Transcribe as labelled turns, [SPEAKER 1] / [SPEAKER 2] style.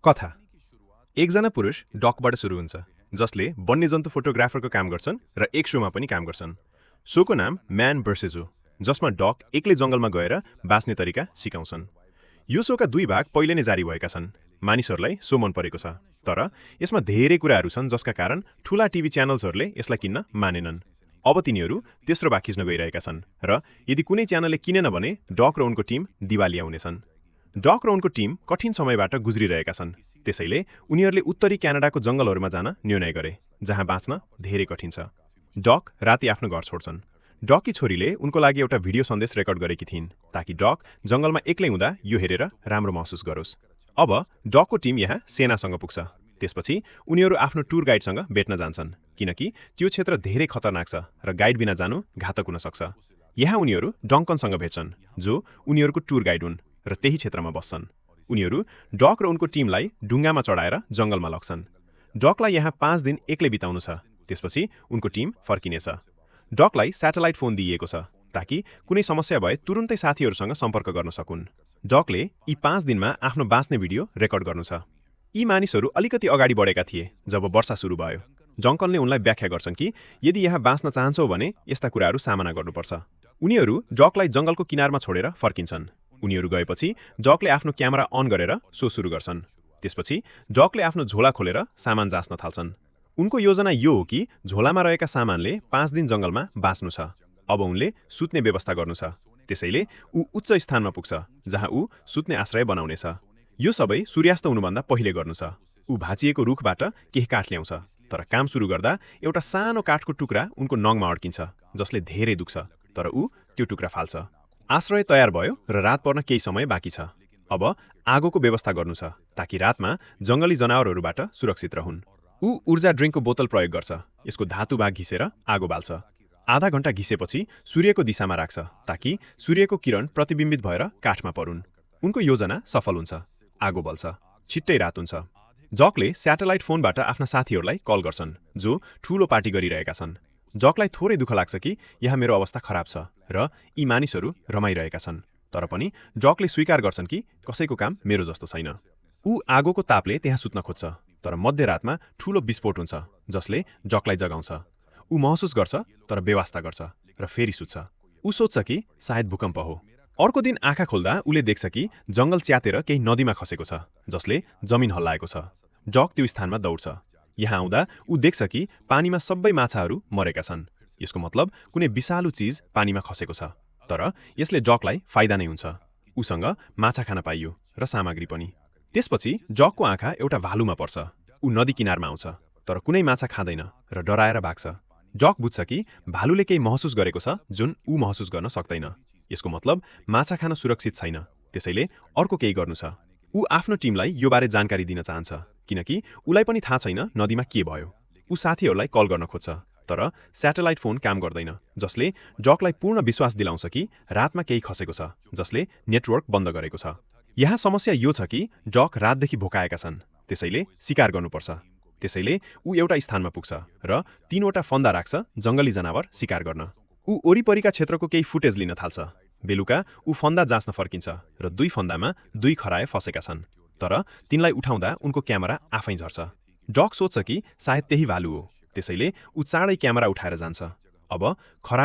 [SPEAKER 1] कथा एकजना पुरुष डकबाट सुरु हुन्छ जसले वन्यजन्तु फोटोग्राफरको काम गर्छन् र एक शोमा पनि काम गर्छन्। शोको नाम म्यान भर्सेस हो, जसमा डक एक्लै जंगलमा गएर बाँच्ने तरिका सिकाउँछन्। यो शोका 2 भाग पहिले नै जारी भएका छन्। मानिसहरूलाई शो मन परेको छ, तर यसमा धेरै कुराहरू छन् जसका कारण ठूला टिभी च्यानल्सहरूले यसलाई किन्न मानेनन्। अब तिनीहरू तेस्रो भाग खिच्न गइरहेका छन् र यदि कुनै च्यानलले किनेन भने डक र उनको टिम दिवालिया हुनेछन्। डक र उनको टिम कठिन समयबाट गुज्रिरहेका छन्, त्यसैले उनीहरूले उत्तरी क्यानाडाको जंगलहरूमा जान निर्णय गरे, जहाँ बाँच्न धेरै कठिन छ। डक राति आफ्नो घर छोड्छन्। डककी छोरीले उनको लागि एउटा भिडियो सन्देश रेकर्ड गरेकी थिइन्, ताकि डक जंगलमा एक्लै हुँदा यो हेरेर राम्रो महसुस गरोस्। अब डकको टिम यहाँ सेनासँग पुग्छ। त्यसपछि उनीहरू आफ्नो टुर गाइडसँग भेट्न जान्छन्, किनकि त्यो क्षेत्र धेरै खतरनाक छ र गाइड बिना जानु घातक हुन सक्छ। यहाँ उनीहरू डङ्कनसँग भेट्छन्, जो उनीहरूको टुर गाइड हुन् र त्यही क्षेत्रमा बस्छन्। उनीहरू डक र उनको टिमलाई ढुङ्गामा चढाएर जंगलमा लग्छन्। डकलाई यहाँ 5 दिन एक्लै बिताउनु छ, त्यसपछि उनको टिम फर्किनेछ। डकलाई स्याटेलाइट फोन दिइएको छ, ताकि कुनै समस्या भए तुरुन्तै साथीहरूसँग सम्पर्क गर्न सकुन्। डकले यी 5 दिनमा आफ्नो बाँच्ने भिडियो रेकर्ड गर्नु छ। यी मानिसहरू अलिकति अगाडि बढेका थिए जब वर्षा सुरु भयो। डङ्कनले उनलाई व्याख्या गर्छन् कि यदि यहाँ बाँच्न चाहन्छौ भने यस्ता कुराहरू सामना गर्नुपर्छ। उनीहरू डकलाई जंगलको किनारमा छोडेर फर्किन्छन्। उनीहरू गएपछि डकले आफ्नो क्यामेरा अन गरेर शो सुरु गर्छन्। त्यसपछि डकले आफ्नो झोला खोलेर सामान जाँच्न थाल्छन्। उनको योजना यो हो कि झोलामा रहेका सामानले 5 दिन जंगलमा बाँच्नु छ। अब उनले सुत्ने व्यवस्था गर्नु छ, त्यसैले ऊ उच्च स्थानमा पुग्छ जहाँ ऊ सुत्ने आश्रय बनाउनेछ। यो सबै सूर्यास्त हुनुभन्दा पहिले गर्नु छ। ऊ भाँचिएको रुखबाट केही काठ ल्याउँछ, तर काम सुरु गर्दा एउटा सानो काठको टुक्रा उनको नङमा अड्किन्छ, जसले धेरै दुख्छ, तर ऊ त्यो टुक्रा फाल्छ। आश्रय तयार भयो र रात पर्न केही समय बाँकी छ। अब आगोको व्यवस्था गर्नु छ, ताकि रातमा जंगली जनावरहरूबाट सुरक्षित रहन्। ऊ ऊर्जा ड्रिङ्कको बोतल प्रयोग गर्छ, यसको धातु भाग घिसेर आगो बाल्छ। आधा घण्टा घिसेपछि सूर्यको दिशामा राख्छ, ताकि सूर्यको किरण प्रतिबिम्बित भएर काठमा परुन्। उनको योजना सफल हुन्छ। आगो बल्छ, छिट्टै रात हुन्छ। जकले स्याटेलाइट फोनबाट आफ्ना साथीहरूलाई कल गर्छन्, जो ठूलो पार्टी गरिरहेका छन्। जकलाई थोरै दुःख लाग्छ कि यहाँ मेरो अवस्था खराब छ र यी मानिसहरू रमाइरहेका छन्, तर पनि जकले स्वीकार गर्छन् कि कसैको काम मेरो जस्तो छैन। ऊ आगोको तापले त्यहाँ सुत्न खोज्छ, तर मध्यरातमा ठूलो विस्फोट हुन्छ, जसले जकलाई जगाउँछ। ऊ महसुस गर्छ, तर बेवास्ता गर्छ र फेरि सुत्छ। ऊ सोच्छ कि सायद भूकम्प हो। अर्को दिन आँखा खोल्दा उले देख्छ कि जंगल च्यातेर केही नदीमा खसेको छ, जसले जमिन हल्लाएको छ। जक त्यो स्थानमा दौड्छ। यहाँ आउँदा ऊ देख्छ कि पानीमा सबै माछाहरू मरेका छन्। यसको मतलब कुनै विषालु चीज पानीमा खसेको छ, तर यसले जकलाई फाइदा नै हुन्छ। उसँग माछा खान पाइयो र सामग्री पनि। त्यसपछि जकको आँखा एउटा भालुमा पर्छ। ऊ नदी किनारमा आउँछ, तर कुनै माछा खाँदैन र डराएर भाग्छ। जक बुझ्छ कि भालुले केही महसुस गरेको छ जुन ऊ महसुस गर्न सक्दैन। यसको मतलब माछा खान सुरक्षित छैन, त्यसैले अर्को केही गर्नु छ। ऊ आफ्नो टिमलाई यो बारे जानकारी दिन चाहन्छ, किनकि उलाई पनि थाहा छैन नदीमा के भयो। ऊ साथीहरूलाई कल गर्न खोज्छ, तर स्याटेलाइट फोन काम गर्दैन, जसले जकलाई पूर्ण विश्वास दिलाउँछ कि रातमा केही खसेको छ, जसले नेटवर्क बन्द गरेको छ। यहाँ समस्या यो छ कि जक रातदेखि भोकाएका छन्, त्यसैले शिकार गर्नुपर्छ। त्यसैले ऊ एउटा स्थानमा पुग्छ र 3वटा फन्दा राख्छ जंगली जनावर शिकार गर्न। ऊ वरिपरिका क्षेत्रको केही फुटेज लिन थाल्छ। बेलुका ऊ फन्दा जाँच्न फर्किन्छ र 2 फन्दामा 2 खराए फसेका छन्, तर तिनलाई उठाउँदा उनको क्यामेरा आफै झर्छ। जक सोच्छ कि सायद त्यही भालु हो, त्यसैले ऊ चाँडै क्यामेरा उठाएर जान्छ। अब खरायो